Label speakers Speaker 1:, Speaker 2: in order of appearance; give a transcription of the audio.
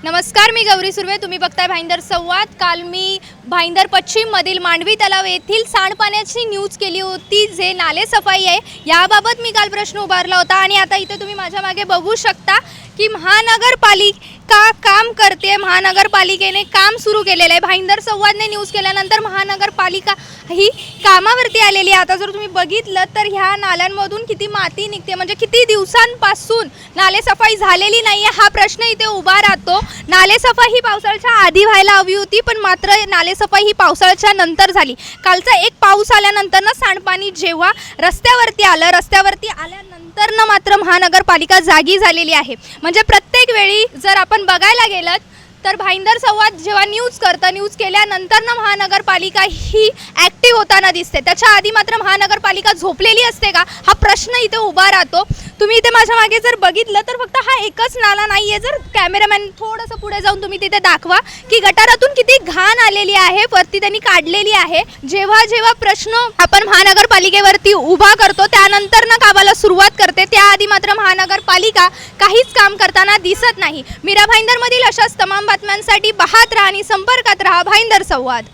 Speaker 1: नमस्कार, मी गौरी सुर्वे. तुम्ही बघताय भाईंदर संवाद. काल मी भाईंदर पश्चिममधील मांडवी तलाव येथील सांडपाण्याची न्यूज केली होती. जे नाले सफाई आहे याबाबत मी काल प्रश्न उभारला होता आणि आता इथे तुम्ही माझ्या मागे बघू शकता की महानगरपालिका काम करते. महानगरपालिकेने काम सुरू केलेलं आहे. भाईंदर संवादने न्यूज केल्यानंतर महानगरपालिका ही कामावरती आलेली आहे. आता जर तुम्ही बघितलं तर ह्या नाल्यांमधून किती माती निघते, म्हणजे किती दिवसांपासून नालेसफाई झालेली नाही आहे हा प्रश्न इथे उभा राहतो. नालेसफाई ही पावसाळ्याच्या आधी व्हायला हवी होती, पण मात्र नालेसफाई ही पावसाळ्याच्या नंतर झाली. कालचा एक पाऊस आल्यानंतर ना सांडपाणी जेव्हा रस्त्यावरती आल्यानंतर ना मात्र महानगरपालिका जागी झालेली आहे. म्हणजे प्रत्येक वेळी जर आपण बघायला गेलं तर भाईंदर संवाद जेव्हा न्यूज केल्यानंतर ना महानगरपालिका ही ॲक्टिव्ह होताना दिसते. त्याच्या आधी मात्र महानगरपालिका झोपलेली असते का हा प्रश्न इथे उभा राहतो. तुम्ही इथे माझ्या मागे जर बघितलं तर फक्त हा एकच नाला नाही आहे. जर कॅमेरामॅन थोडंसं पुढे जाऊन तुम्ही तिथे दाखवा की गटारातून किती घाण आलेली आहे, वरती त्यांनी काढलेली आहे. जेव्हा प्रश्न आपण महानगरपालिकेवरती उभा करतो त्यानंतर ना कामाला सुरुवात करते, त्याआधी मात्र महानगरपालिका काहीच काम करताना दिसत नाही. मीरा भाईंदरमधील अशाच तमाम बातम्यांसाठी पाहत राहा आणि संपर्कात राहा भाईंदर संवाद.